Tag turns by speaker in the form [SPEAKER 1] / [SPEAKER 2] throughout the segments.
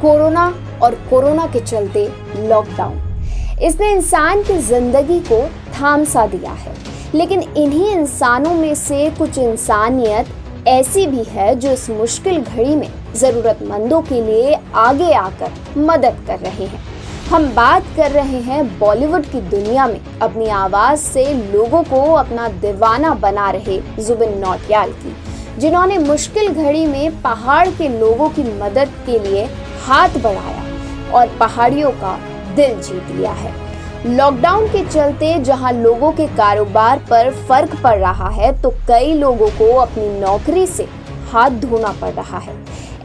[SPEAKER 1] Corona और corona के चलते लॉकडाउन, इसने इंसान की जिंदगी को थाम सा दिया है। लेकिन इन्हीं इंसानों में से कुछ इंसानियत ऐसी भी है जो इस मुश्किल घड़ी में जरूरतमंदों के लिए आगे आकर मदद कर रहे हैं। हम बात कर रहे हैं बॉलीवुड की दुनिया में अपनी आवाज से लोगों को अपना दीवाना बना रहे जुबिन नौटियाल की, जिन्होंने मुश्किल घड़ी में पहाड़ के लोगों की मदद के लिए हाथ बढ़ाया और पहाड़ियों का दिल जीत लिया है। लॉकडाउन के चलते जहां लोगों के कारोबार पर फर्क पड़ रहा है, तो कई लोगों को अपनी नौकरी से हाथ धोना पड़ रहा है।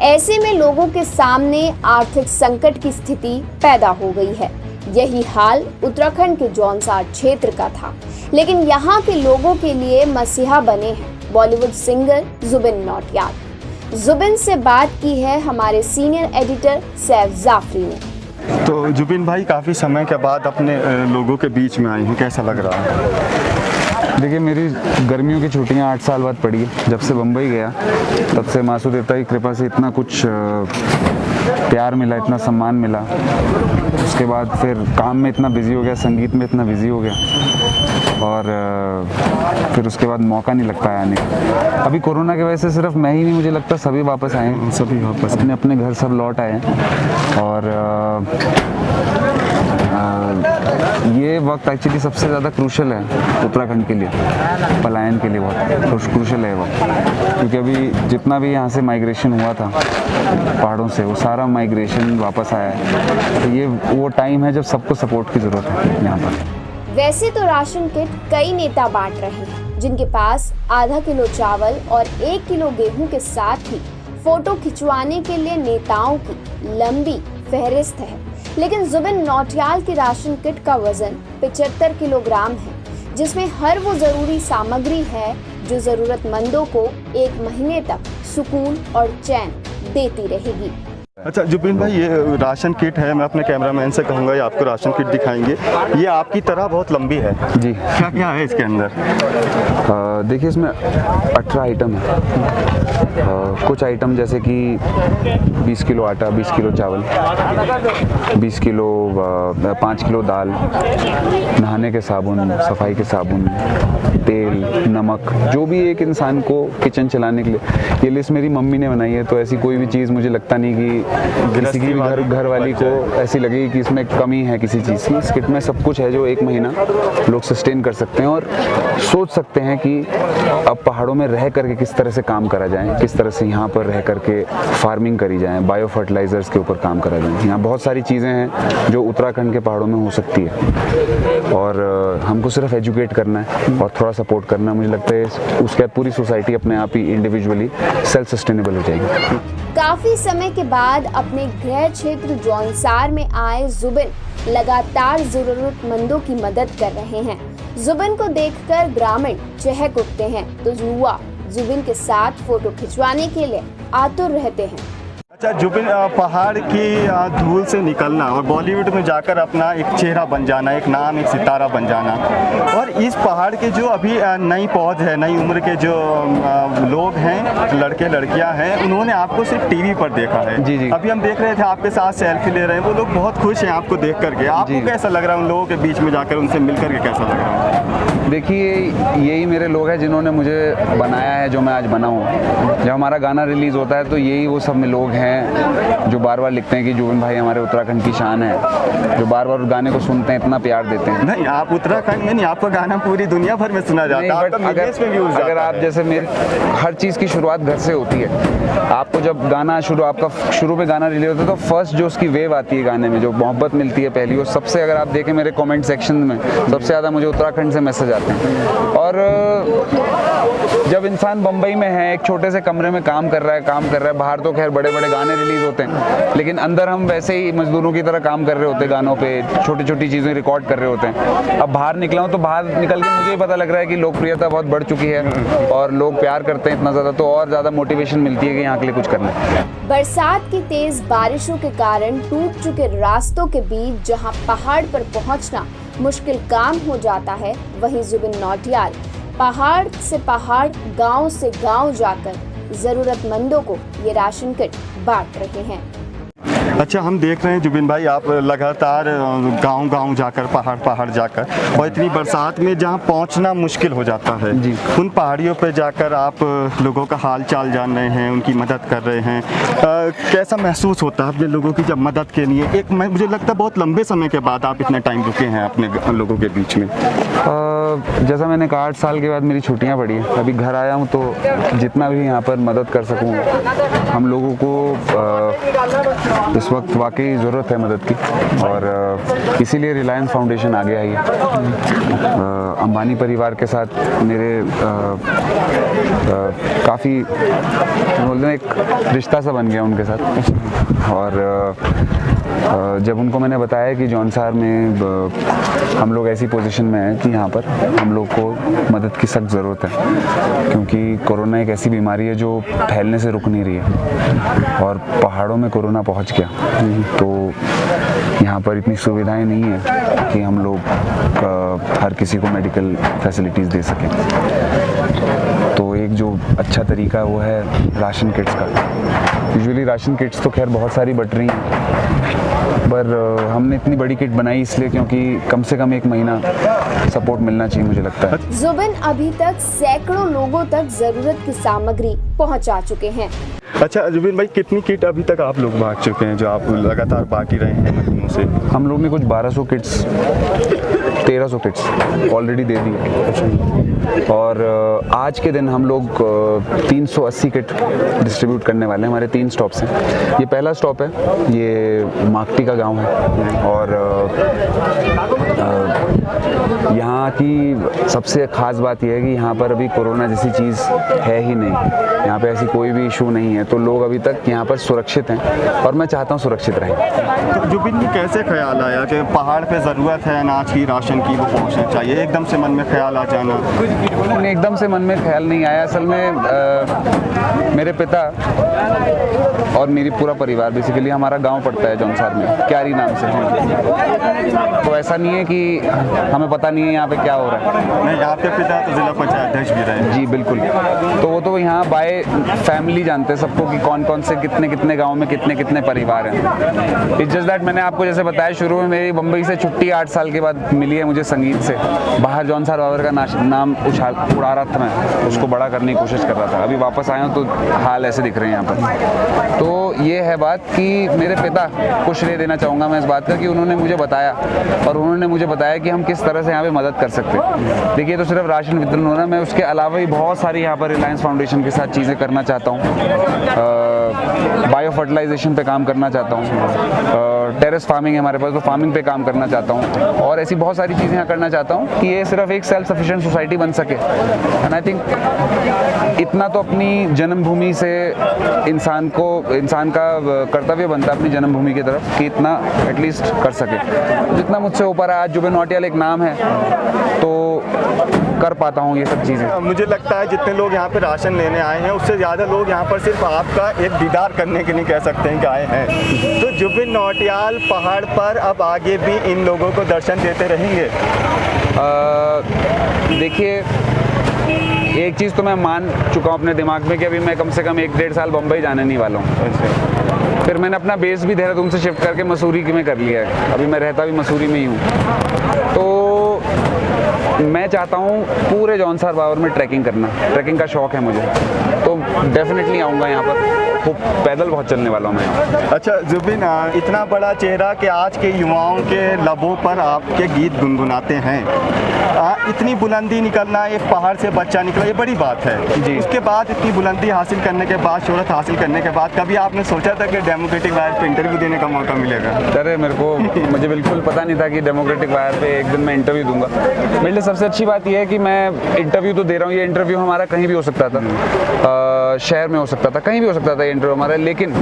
[SPEAKER 1] ऐसे में लोगों के सामने आर्थिक संकट की स्थिति पैदा हो गई है। यही हाल उत्तराखंड के जौनसार क्षेत्र का था, लेकिन यहाँ के लोगों के लिए मसीहा बने हैं बॉलीवुड सिंगर जुबिन नौटियाल। जुबिन से बात की है हमारे सीनियर एडिटर सैफ जाफरी ने।
[SPEAKER 2] तो जुबिन भाई, काफ़ी समय के बाद अपने लोगों के बीच में आए हैं, कैसा लग रहा है?
[SPEAKER 3] देखिए, मेरी गर्मियों की छुट्टियां 8 साल बाद पड़ी है। जब से बम्बई गया तब से मासू देवता की कृपा से इतना कुछ प्यार मिला, इतना सम्मान मिला। उसके बाद फिर काम में इतना बिजी हो गया, संगीत में इतना बिजी हो गया, और फिर उसके बाद मौका नहीं लग पाया आने का। अभी कोरोना की वजह से सिर्फ मैं ही नहीं, मुझे लगता सभी वापस आए हैं,
[SPEAKER 2] सभी वापस
[SPEAKER 3] अपने अपने घर सब लौट आए हैं। और ये वक्त एक्चुअली सबसे ज़्यादा क्रूशल है उत्तराखंड के लिए, पलायन के लिए बहुत क्रूशल है वक्त, क्योंकि अभी जितना भी यहाँ से माइग्रेशन हुआ था पहाड़ों से, वो सारा माइग्रेशन वापस आया है। तो ये वो टाइम है जब सबको सपोर्ट की ज़रूरत है यहाँ पर।
[SPEAKER 1] वैसे तो राशन किट कई नेता बांट रहे हैं, जिनके पास आधा किलो चावल और 1 किलो गेहूं के साथ ही फोटो खिंचवाने के लिए नेताओं की लंबी फहरिस्त है। लेकिन जुबिन नौटियाल की राशन किट का वजन 75 किलोग्राम है, जिसमें हर वो जरूरी सामग्री है जो जरूरतमंदों को 1 महीने तक सुकून और चैन देती रहेगी।
[SPEAKER 2] अच्छा जुबिन भाई, ये राशन किट है, मैं अपने कैमरामैन से कहूँगा ये आपको राशन किट दिखाएंगे। ये आपकी तरह बहुत लंबी है
[SPEAKER 3] जी।
[SPEAKER 2] क्या क्या है इसके अंदर?
[SPEAKER 3] देखिए, इसमें 18 आइटम है। कुछ आइटम जैसे कि 20 किलो आटा, 20 किलो चावल, 20 किलो 5 किलो दाल, नहाने के साबुन, सफाई के साबुन, तेल, नमक, जो भी एक इंसान को किचन चलाने के लिए। ये लिस्ट मेरी मम्मी ने बनाई है, तो ऐसी कोई भी चीज़ मुझे लगता नहीं कि किसी की भी घर वाली को ऐसी लगेगी कि इसमें कमी है किसी चीज़ की। इस किट में सब कुछ है जो 1 महीना लोग सस्टेन कर सकते हैं और सोच सकते हैं कि अब पहाड़ों में रह करके किस तरह से काम करा जाए, किस तरह से यहाँ पर रह करके फार्मिंग करी जाए, बायो फर्टिलाइजर्स के ऊपर काम करा जाए। यहाँ बहुत सारी चीज़ें हैं जो उत्तराखंड के पहाड़ों में हो सकती है, और हमको सिर्फ एजुकेट करना है और थोड़ा सपोर्ट करना है। मुझे लगता है उसके बाद पूरी सोसाइटी अपने आप ही इंडिविजुअली सेल्फ सस्टेनेबल हो जाएगी।
[SPEAKER 1] काफी समय के बाद अपने गृह क्षेत्र जौनसार में आए जुबिन लगातार जरूरतमंदों की मदद कर रहे हैं। जुबिन को देखकर ग्रामीण चहक उठते हैं, तो युवा जुबिन के साथ फोटो खिंचवाने के लिए आतुर रहते हैं।
[SPEAKER 2] अच्छा जुबिन, पहाड़ की धूल से निकलना और बॉलीवुड में जाकर अपना एक चेहरा बन जाना, एक नाम, एक सितारा बन जाना, और इस पहाड़ के जो अभी नई पौध है, नई उम्र के जो लोग हैं, लड़के लड़कियां हैं, उन्होंने आपको सिर्फ टीवी पर देखा है।
[SPEAKER 3] जी जी।
[SPEAKER 2] अभी हम देख रहे थे आपके साथ सेल्फी ले रहे हैं, वो लोग बहुत खुश हैं आपको देख करके। आपको कैसा लग रहा है उन लोगों के बीच में जाकर, उनसे मिल करके कैसा लग रहा है?
[SPEAKER 3] देखिए, यही मेरे लोग हैं जिन्होंने मुझे बनाया है जो मैं आज बना हूँ। जब हमारा गाना रिलीज़ होता है तो यही वो सब लोग हैं जो बार बार लिखते हैं कि जुबिन भाई हमारे उत्तराखंड की शान है, जो बार बार उस गाने को सुनते हैं, इतना प्यार देते हैं।
[SPEAKER 2] नहीं, आप उत्तराखंड में नहीं, आपका गाना पूरी दुनिया भर में सुना जाता है।
[SPEAKER 3] अगर आप जैसे मेरे हर चीज़ की शुरुआत घर से होती है। आपको जब गाना आपका शुरू में गाना रिलीज होता है तो फर्स्ट जो उसकी वेव आती है गाने में, जो मोहब्बत मिलती है पहली, वो सबसे, अगर आप देखें मेरे कमेंट सेक्शन में, सबसे ज़्यादा मुझे उत्तराखंड से मैसेज आते हैं। और जब इंसान बम्बई में है, एक छोटे से कमरे में काम कर रहा है, बाहर तो खैर बड़े बड़े गाने रिलीज होते हैं, लेकिन अंदर हम वैसे ही मजदूरों की तरह काम कर रहे होते हैं, गानों पे छोटी छोटी चीज़ें रिकॉर्ड कर रहे होते हैं। अब बाहर निकला हूँ तो बाहर निकल के मुझे पता लग रहा है कि लोकप्रियता बहुत बढ़ चुकी है और लोग प्यार करते हैं इतना ज़्यादा, तो और ज़्यादा मोटिवेशन मिलती है कि यहाँ के लिए कुछ करना है।
[SPEAKER 1] बरसात की तेज बारिशों के कारण टूट चुके रास्तों के बीच जहां पहाड़ पर पहुंचना मुश्किल काम हो जाता है, वहीं जुबिन नौटियाल पहाड़ से पहाड़, गांव से गांव जाकर जरूरतमंदों को ये राशन किट बांट रहे हैं।
[SPEAKER 2] अच्छा, हम देख रहे हैं जुबिन भाई, आप लगातार गांव-गांव जाकर, पहाड़ जाकर, और इतनी बरसात में जहां पहुंचना मुश्किल हो जाता है
[SPEAKER 3] जी।
[SPEAKER 2] उन पहाड़ियों पे जाकर आप लोगों का हाल चाल जान रहे हैं, उनकी मदद कर रहे हैं। कैसा महसूस होता है अपने लोगों की जब मदद के लिए? मुझे लगता है बहुत लंबे समय के बाद आप इतने टाइम रुके हैं अपने लोगों के बीच में।
[SPEAKER 3] जैसा मैंने कहा, 8 साल के बाद मेरी छुट्टियां पड़ी हैं, अभी घर आया हूं, तो जितना भी यहाँ पर मदद कर सकूं, हम लोगों को इस वक्त वाकई ज़रूरत है मदद की, और इसीलिए रिलायंस फाउंडेशन आगे आई है। अंबानी परिवार के साथ मेरे काफ़ी बोलते हैं एक रिश्ता सा बन गया उनके साथ, और जब उनको मैंने बताया कि जौनसार में हम लोग ऐसी पोजीशन में हैं कि यहाँ पर हम लोग को मदद की सख्त ज़रूरत है, क्योंकि कोरोना एक ऐसी बीमारी है जो फैलने से रुक नहीं रही है, और पहाड़ों में कोरोना पहुँच गया तो यहाँ पर इतनी सुविधाएं नहीं है कि हम लोग हर किसी को मेडिकल फैसिलिटीज़ दे सकें। तो एक जो अच्छा तरीका वो है राशन किट्स का। यूजुअली राशन किट्स तो खैर बहुत सारी बट रही हैं, पर हमने इतनी बड़ी किट बनाई इसलिए क्योंकि कम से कम 1 महीना सपोर्ट मिलना चाहिए, मुझे लगता है।
[SPEAKER 1] जुबिन अभी तक सैकड़ों लोगों तक जरूरत की सामग्री पहुंचा चुके हैं।
[SPEAKER 2] अच्छा जुबिन भाई, कितनी किट अभी तक आप लोग बांट चुके हैं, जो आप लगातार बांट ही रहे हैं महीनों से?
[SPEAKER 3] हम लोग ने कुछ 1200 किट्स 1300 किट्स ऑलरेडी दे दी है, और आज के दिन हम लोग 380 किट डिस्ट्रीब्यूट करने वाले हैं। हमारे 3 स्टॉप्स हैं। ये पहला स्टॉप है, ये माकटी का गांव है, और यहाँ की सबसे ख़ास बात यह है कि यहाँ पर अभी कोरोना जैसी चीज़ है ही नहीं, यहाँ पे ऐसी कोई भी इशू नहीं है, तो लोग अभी तक यहाँ पर सुरक्षित हैं, और मैं चाहता हूँ सुरक्षित रहें।
[SPEAKER 2] तो जुबिन में कैसे ख्याल आया कि पहाड़ पे ज़रूरत है अनाज की, राशन की, वो पहुँचना चाहिए? एकदम से मन में ख्याल आ जाना?
[SPEAKER 3] एकदम से मन में ख्याल नहीं आया। असल में मेरे पिता और मेरी पूरा परिवार, बेसिकली हमारा गांव पड़ता है जौनसार में, क्यारी नाम से, तो ऐसा नहीं है कि हमें पता नहीं है यहाँ पे क्या हो रहा है।
[SPEAKER 2] नहीं, आपके पिता तो जिला पंचायत अध्यक्ष भी रहे।
[SPEAKER 3] जी बिल्कुल, तो वो तो यहाँ बाय फैमिली जानते हैं सबको कि कौन कौन से कितने गांव में कितने परिवार हैं। इट्स जस्ट दैट मैंने आपको जैसे बताया शुरू में, मेरी मुंबई से छुट्टी 8 साल के बाद मिली है मुझे संगीत से। बाहर जौनसार बाबर का नाम उड़ा रहा था, मैं उसको बड़ा करने की कोशिश कर रहा था। अभी वापस आया हूँ तो हाल ऐसे दिख रहे हैं यहाँ पर। तो ये है बात कि मेरे पिता को श्रेय देना चाहूँगा मैं इस बात का कि उन्होंने मुझे बताया, और उन्होंने मुझे बताया कि हम किस तरह से यहाँ पे मदद कर सकते हैं। देखिए, तो सिर्फ राशन वितरण होना, मैं उसके अलावा भी बहुत सारी यहाँ पर रिलायंस फाउंडेशन के साथ चीज़ें करना चाहता हूँ। बायो फर्टिलाइजेशन पे काम करना चाहता हूँ, टेरेस फार्मिंग है हमारे पास, तो फार्मिंग पे काम करना चाहता हूँ, और ऐसी बहुत सारी चीज़ें यहाँ करना चाहता हूँ कि ये सिर्फ एक सेल्फ सफिशिएंट सोसाइटी बन सके। एंड आई थिंक इतना तो अपनी जन्मभूमि से इंसान का कर्तव्य बनता है अपनी जन्मभूमि की तरफ कि इतना एटलीस्ट कर सके। जितना मुझसे ऊपर है, आज जुबिन नौटियाल एक नाम है तो कर पाता हूँ ये सब चीज़ें।
[SPEAKER 2] मुझे लगता है जितने लोग यहाँ पे राशन लेने आए हैं, उससे ज़्यादा लोग यहाँ पर सिर्फ आपका एक दीदार करने के लिए कह सकते हैं कि आए हैं। तो जुबिन नौटियाल पहाड़ पर अब आगे भी इन लोगों को दर्शन देते रहेंगे?
[SPEAKER 3] देखिए, एक चीज़ तो मैं मान चुका हूँ अपने दिमाग में कि अभी मैं कम से कम 1-1.5 साल बम्बई जाने नहीं वाला हूँ। फिर मैंने अपना बेस भी देहरादून से शिफ्ट करके मसूरी में कर लिया है, अभी मैं रहता भी मसूरी में ही हूँ। तो मैं चाहता हूँ पूरे जौनसार बावर में ट्रैकिंग करना, ट्रैकिंग का शौक़ है मुझे, तो डेफिनेटली आऊँगा यहाँ पर। वो पैदल बहुत चलने वाला हूँ मैं।
[SPEAKER 2] अच्छा जुबिन, इतना बड़ा चेहरा कि आज के युवाओं के लबों पर आपके गीत गुनगुनाते हैं, इतनी बुलंदी निकलना, एक पहाड़ से बच्चा निकला, ये बड़ी बात है जी। उसके बाद इतनी बुलंदी हासिल करने के बाद, शोहरत हासिल करने के बाद, कभी आपने सोचा था कि डेमोक्रेटिक वायर पे इंटरव्यू देने का मौका मिलेगा?
[SPEAKER 3] अरे मुझे बिल्कुल पता नहीं था कि डेमोक्रेटिक वायर पे एक दिन मैं इंटरव्यू दूंगा। मेरे लिए सबसे अच्छी बात यह है कि मैं इंटरव्यू तो दे रहा हूँ। ये इंटरव्यू हमारा कहीं भी हो सकता था, शहर में हो सकता था, कहीं भी हो सकता था ये इंटरव्यू हमारा, लेकिन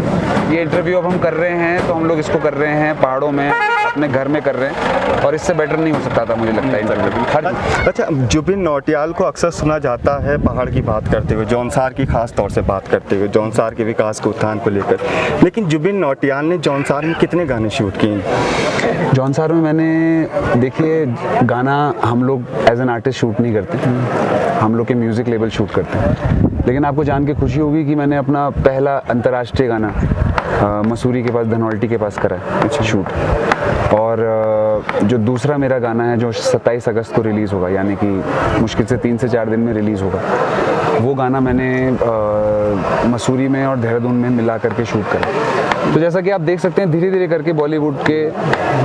[SPEAKER 3] ये इंटरव्यू अब हम कर रहे हैं तो हम लोग इसको कर रहे हैं पहाड़ों में, अपने घर में कर रहे हैं, और इससे बेटर नहीं हो सकता था मुझे लगता है इंटरव्यू।
[SPEAKER 2] अच्छा, जुबिन नौटियाल को अक्सर सुना जाता है पहाड़ की बात करते हुए, जौनसार की खास तौर से बात करते हुए, जौनसार के विकास के उत्थान को लेकर, लेकिन जुबिन नौटियाल ने जौनसार में कितने गाने शूट किए?
[SPEAKER 3] जौनसार में मैंने, देखिए, गाना हम लोग एज एन आर्टिस्ट शूट नहीं करते, हम लोग के म्यूज़िक लेबल शूट करते हैं। लेकिन आपको जान के खुशी होगी कि मैंने अपना पहला अंतर्राष्ट्रीय गाना मसूरी के पास धनौल्टी के पास करा है शूट। और जो दूसरा मेरा गाना है जो 27 अगस्त को रिलीज़ होगा, यानी कि मुश्किल से 3 से 4 दिन में रिलीज़ होगा, वो गाना मैंने मसूरी में और देहरादून में मिला करके शूट करा। तो जैसा कि आप देख सकते हैं धीरे धीरे करके बॉलीवुड के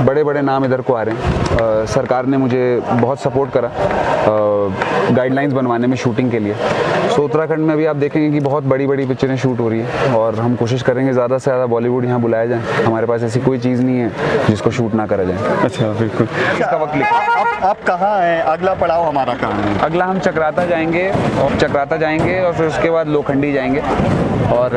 [SPEAKER 3] बड़े बड़े नाम इधर को आ रहे हैं। सरकार ने मुझे बहुत सपोर्ट करा गाइडलाइंस बनवाने में शूटिंग के लिए। सो उत्तराखंड में भी आप देखेंगे कि बहुत बड़ी बड़ी पिक्चरें शूट हो रही है और हम कोशिश करेंगे ज़्यादा से ज़्यादा बॉलीवुड यहाँ बुलाया जाए। हमारे पास ऐसी कोई चीज़ नहीं है जिसको शूट ना करा जाए।
[SPEAKER 2] अच्छा, बिल्कुल।
[SPEAKER 3] इसका वक्त लिखा।
[SPEAKER 2] आप कहाँ हैं? अगला पड़ाव हमारा कहाँ है?
[SPEAKER 3] अगला हम चक्राता जाएंगे और फिर उसके बाद लोखंडी जाएंगे और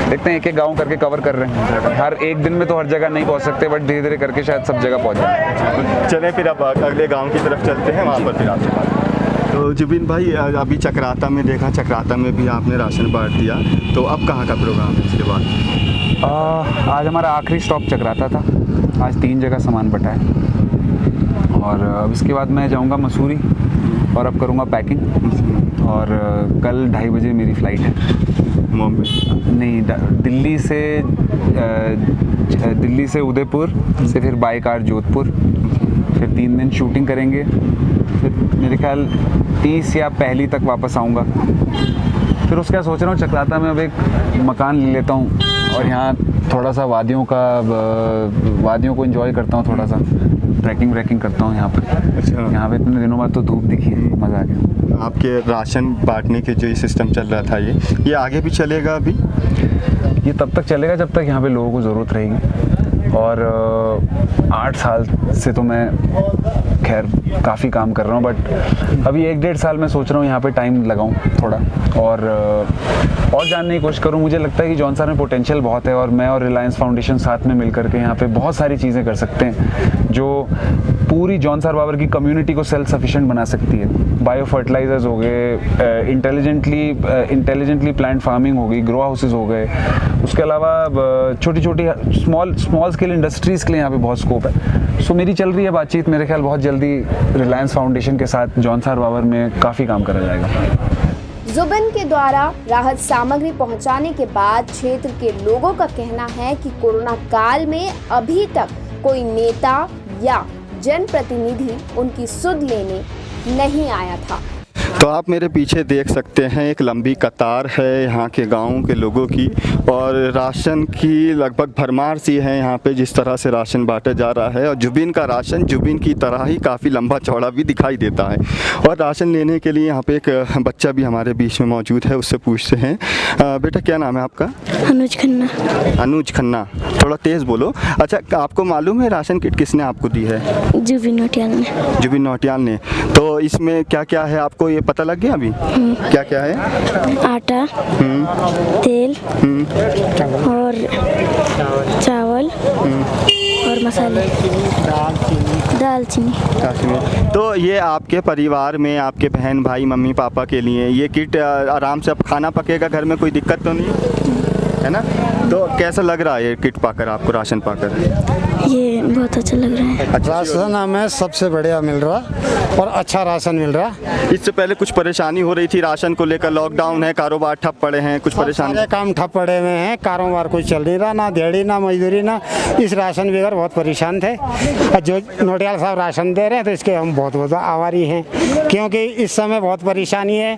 [SPEAKER 3] देखते हैं एक एक गाँव करके कवर कर रहे हैं। हर एक दिन में तो हर जगह नहीं पहुँच सकते, बट धीरे धीरे करके शायद सब जगह पहुँच जाए।
[SPEAKER 2] चलें फिर अब अगले गांव की तरफ चलते हैं, वहाँ पर फिर आपसे बात। तो जुबिन भाई, अभी चक्राता में देखा, चक्राता में भी आपने राशन बांट दिया, तो अब कहाँ का प्रोग्राम है इसके बाद?
[SPEAKER 3] आज हमारा आखिरी स्टॉप चक्राता था। आज 3 जगह सामान बटा है और अब इसके बाद मैं जाऊंगा मसूरी और अब करूंगा पैकिंग। और कल 2:30 बजे मेरी फ़्लाइट है
[SPEAKER 2] मुंबई
[SPEAKER 3] नहीं दिल्ली से उदयपुर से फिर बाय कार जोधपुर, फिर 3 दिन शूटिंग करेंगे, फिर मेरे ख्याल 30 या 1 तक वापस आऊँगा। फिर उसके बाद सोच रहा हूँ चक्राता में अब एक मकान ले लेता हूँ और यहाँ थोड़ा सा वादियों को एंजॉय करता हूँ, थोड़ा सा ट्रैकिंग करता हूँ यहाँ पर।
[SPEAKER 2] अच्छा।
[SPEAKER 3] यहाँ पे इतने दिनों बाद तो धूप दिखी है, मज़ा आ गया।
[SPEAKER 2] आपके राशन बांटने के जो ये सिस्टम चल रहा था ये आगे भी चलेगा? अभी
[SPEAKER 3] ये तब तक चलेगा जब तक यहाँ पे लोगों को ज़रूरत रहेगी। और 8 साल से तो मैं खैर काफ़ी काम कर रहा हूँ, बट अभी 1-1.5 साल में सोच रहा हूँ यहाँ पे टाइम लगाऊँ थोड़ा और जानने की कोशिश करूँ। मुझे लगता है कि जौनसार में पोटेंशियल बहुत है और मैं और रिलायंस फाउंडेशन साथ में मिलकर के यहाँ पे बहुत सारी चीज़ें कर सकते हैं जो पूरी जौनसार बाबर की कम्युनिटी को सेल्फ सफिशिएंट बना सकती है। बायो फर्टिलाइजर्स हो गए, इंटेलिजेंटली प्लांट फार्मिंग हो गई, ग्रो हाउसेस हो गए, उसके अलावा छोटी छोटी स्मॉल स्केल इंडस्ट्रीज़ के लिए यहाँ पे बहुत स्कोप है। सो मेरी चल रही है बातचीत, मेरे ख्याल बहुत जल्दी रिलायंस फाउंडेशन के साथ जौनसार बाबर में काफ़ी काम करा जाएगा।
[SPEAKER 1] जुबिन के द्वारा राहत सामग्री पहुंचाने के बाद क्षेत्र के लोगों का कहना है कि कोरोना काल में अभी तक कोई नेता या जनप्रतिनिधि उनकी सुध लेने नहीं आया था।
[SPEAKER 2] तो आप मेरे पीछे देख सकते हैं एक लंबी कतार है यहाँ के गाँव के लोगों की और राशन की लगभग भरमार सी है यहाँ पे। जिस तरह से राशन बांटा जा रहा है और जुबिन का राशन जुबिन की तरह ही काफ़ी लंबा चौड़ा भी दिखाई देता है। और राशन लेने के लिए यहाँ पे एक बच्चा भी हमारे बीच में मौजूद है, उससे पूछते हैं। बेटा क्या नाम है आपका?
[SPEAKER 4] अनुज खन्ना।
[SPEAKER 2] अनुज खन्ना, थोड़ा तेज़ बोलो। अच्छा, आपको मालूम है राशन किट किसने आपको दी है?
[SPEAKER 4] जुबिन नौटियाल ने।
[SPEAKER 2] जुबिन नौटियाल ने। तो इसमें क्या क्या है आपको ये पता लग गया अभी? क्या क्या है?
[SPEAKER 4] आटा, तेल और चावल और मसाले, दालचीनी।
[SPEAKER 2] तो ये आपके परिवार में आपके बहन भाई मम्मी पापा के लिए ये किट आराम से अब खाना पकेगा, घर में कोई दिक्कत तो नहीं है ना? तो कैसा लग रहा है ये किट पाकर आपको, राशन पाकर?
[SPEAKER 4] ये बहुत अच्छा लग रहा है।
[SPEAKER 5] राशन हमें सबसे बढ़िया मिल रहा और अच्छा राशन मिल रहा।
[SPEAKER 2] इससे पहले कुछ परेशानी हो रही थी राशन को लेकर, लॉकडाउन है, कारोबार ठप पड़े हैं, कुछ परेशानी?
[SPEAKER 5] सारे काम ठप पड़े हुए हैं, कारोबार कुछ चल नहीं रहा, ना दिहाड़ी ना मजदूरी ना। इस राशन बगैर बहुत परेशान थे और जो नौटियाल साहब राशन दे रहे हैं तो इसके हम बहुत बहुत आभारी हैं, क्योंकि इस समय बहुत परेशानी है,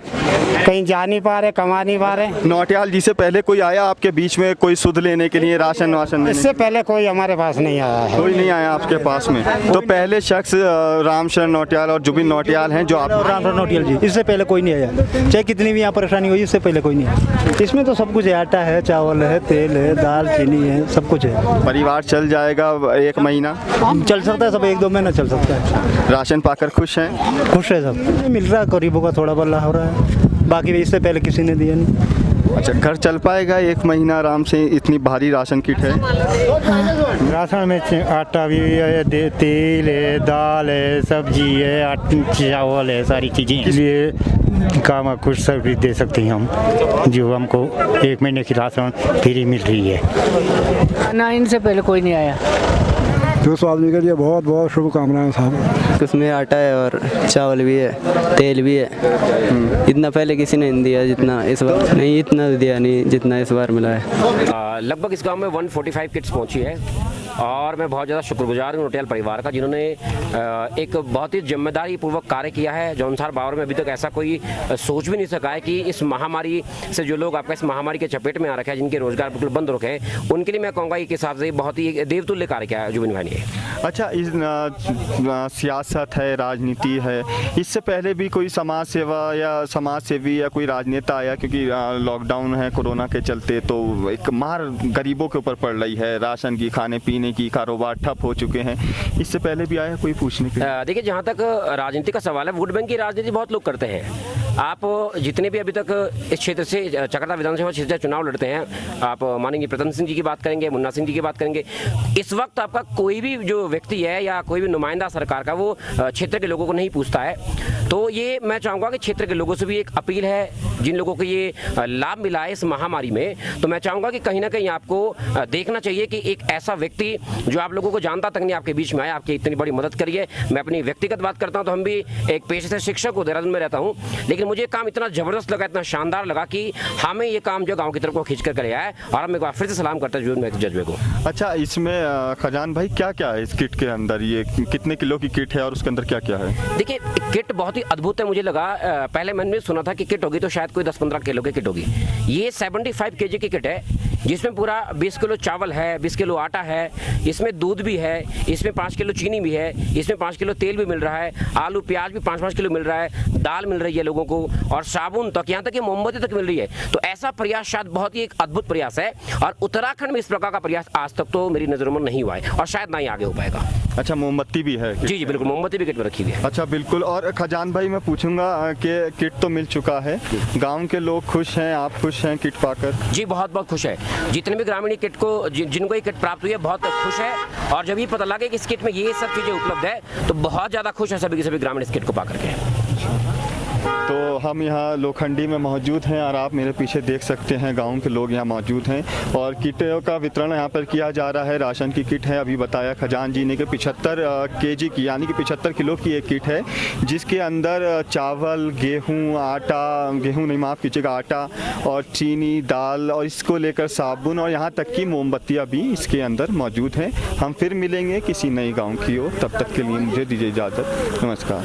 [SPEAKER 5] कहीं जा नहीं पा रहे, कमा नहीं पा रहे।
[SPEAKER 2] नौटियाल जी से पहले कोई आया आपके बीच में कोई सुध लेने के लिए, राशन वाशन?
[SPEAKER 5] इससे पहले कोई हमारे पास नहीं आया है।
[SPEAKER 2] कोई नहीं आया आपके पास में? तो पहले शख्स रामशरण नौटियाल और जुबिन नौटियाल हैं जो आप?
[SPEAKER 6] रामशरण नौटियाल जी, इससे पहले कोई नहीं आया, चाहे कितनी भी यहाँ परेशानी हुई, इससे पहले कोई नहीं आया। इसमें तो सब कुछ है, आटा है, चावल है, तेल है, दाल चीनी है, सब कुछ है।
[SPEAKER 2] परिवार चल जाएगा 1 महीना?
[SPEAKER 6] चल सकता है, सब 1-2 महीना चल सकता है।
[SPEAKER 2] राशन पाकर खुश हैं?
[SPEAKER 6] खुश है सब, मिल रहा है, गरीबों का थोड़ा बल्ला हो रहा है, बाकी भी इससे पहले किसी ने दिया नहीं।
[SPEAKER 2] अच्छा, घर चल पाएगा 1 महीना आराम से? इतनी भारी राशन किट है।
[SPEAKER 5] राशन में आटा भी है, तेल है, दाल है, सब्जी है, चावल है, सारी चीज़ें। इसलिए काम खुश सर्विस दे सकते हैं हम, जो हमको 1 महीने की राशन फ्री मिल रही है।
[SPEAKER 7] ना, इनसे पहले कोई नहीं आया। जो स्वामी के लिए बहुत बहुत शुभकामनाएं साहब।
[SPEAKER 8] उसमें आटा है और चावल भी है, तेल भी है। इतना पहले किसी ने नहीं दिया जितना इस बार, नहीं इतना दिया नहीं जितना इस बार मिला है।
[SPEAKER 9] लगभग इस गांव में 145 किट्स पहुंची है और मैं बहुत ज़्यादा शुक्रगुजार हूँ नोटियाल परिवार का, जिन्होंने एक बहुत ही जिम्मेदारी पूर्वक कार्य किया है। जौनसार बावर में अभी तक ऐसा कोई सोच भी नहीं सका है कि इस महामारी से जो लोग आपका इस महामारी के चपेट में आ रखे हैं, जिनके रोजगार बिल्कुल बंद रखे हैं, उनके लिए मैं कहूँगा एक हिसाब से बहुत ही देवतुल्य कार्य किया है जुबिन भाई ने।
[SPEAKER 2] अच्छा, इस सियासत है, राजनीति है, इससे पहले भी कोई समाज सेवा या समाज सेवी या कोई राजनेता आया? क्योंकि लॉकडाउन है कोरोना के चलते, तो एक मार गरीबों के ऊपर पड़ रही है, राशन की, खाने पीने की, कारोबार ठप हो चुके हैं। इससे पहले भी आया कोई पूछने के लिए?
[SPEAKER 9] देखिए, जहाँ तक राजनीति का सवाल है, वोट बैंक की राजनीति बहुत लोग करते हैं। आप जितने भी अभी तक इस क्षेत्र से चकराता विधानसभा क्षेत्र से चुनाव लड़ते हैं, आप मानेंगे प्रताप सिंह जी की बात करेंगे, मुन्ना सिंह जी की बात करेंगे, इस वक्त आपका कोई भी जो व्यक्ति है या कोई भी नुमाइंदा सरकार का, वो क्षेत्र के लोगों को नहीं पूछता है। तो ये मैं चाहूँगा कि क्षेत्र के लोगों से भी एक अपील है, जिन लोगों को ये लाभ मिला है इस महामारी में, तो मैं चाहूँगा कि कहीं ना कहीं आपको देखना चाहिए कि एक ऐसा व्यक्ति जो आप लोगों को जानता तक नहीं आपके बीच में आया, आपकी इतनी बड़ी मदद करिए। मैं अपनी व्यक्तिगत बात करता हूँ तो हम भी एक पेशे से शिक्षक हूँ, देहरादून में रहता हूँ, लेकिन मुझे काम इतना ज़बरदस्त लगा, इतना शानदार लगा कि हमें ये काम जो गाँव की तरफ को खींच कर आया है। और हम एक बार फिर से सलाम करते हैं जज्बे को।
[SPEAKER 2] अच्छा, इसमें खजान भाई क्या क्या है इस किट के अंदर? ये कितने किलो की किट है और उसके अंदर क्या क्या है?
[SPEAKER 9] देखिए, किट बहुत ही अद्भुत है। मुझे लगा पहले मैंने सुना था कि किट होगी तो शायद कोई 10-15 किलो की किट होगी। ये 75 kg की किट है, जिसमें पूरा 20 किलो चावल है, 20 किलो आटा है, इसमें दूध भी है, इसमें 5 किलो चीनी भी है, इसमें 5 किलो तेल भी मिल रहा है, आलू प्याज भी 5-5 किलो मिल रहा है, दाल मिल रही है लोगों को, और साबुन तक, यहाँ तक कि मोमबत्ती तक मिल रही है। तो ऐसा प्रयास शायद बहुत ही एक अद्भुत प्रयास है, और उत्तराखंड में इस प्रकार का प्रयास आज तक तो मेरी नज़रों में नहीं हुआ है, और शायद ना ही आगे हो पाएगा।
[SPEAKER 2] अच्छा, मोमबत्ती भी है?
[SPEAKER 9] जी जी बिल्कुल, मोमबत्ती भी किट में रखी हुई है।
[SPEAKER 2] अच्छा, बिल्कुल। और खजान भाई, मैं पूछूंगा कि किट तो मिल चुका है, गांव के लोग खुश हैं, आप खुश हैं किट पाकर?
[SPEAKER 9] जी बहुत बहुत खुश है। जितने भी ग्रामीण किट को जिनको ये किट प्राप्त हुई है, बहुत खुश है। और जब ये पता लगे कि इस किट में ये सब चीज़ें उपलब्ध है, तो बहुत ज़्यादा खुश है सभी के सभी ग्रामीण इस किट को पा करके।
[SPEAKER 2] तो हम यहाँ लोखंडी में मौजूद हैं और आप मेरे पीछे देख सकते हैं गांव के लोग यहाँ मौजूद हैं, और किटों का वितरण यहाँ पर किया जा रहा है। राशन की किट है, अभी बताया खजान जी ने कि 75 kg की, यानी कि 75 किलो की एक किट है, जिसके अंदर चावल, गेहूँ, आटा, गेहूँ नहीं माफ़ कीजिएगा, आटा और चीनी, दाल, और इसको लेकर साबुन, और यहाँ तक कि मोमबत्तियाँ भी इसके अंदर मौजूद हैं। हम फिर मिलेंगे किसी नई गाँव की ओर, तब तक के लिए मुझे दीजिए इजाज़त। नमस्कार।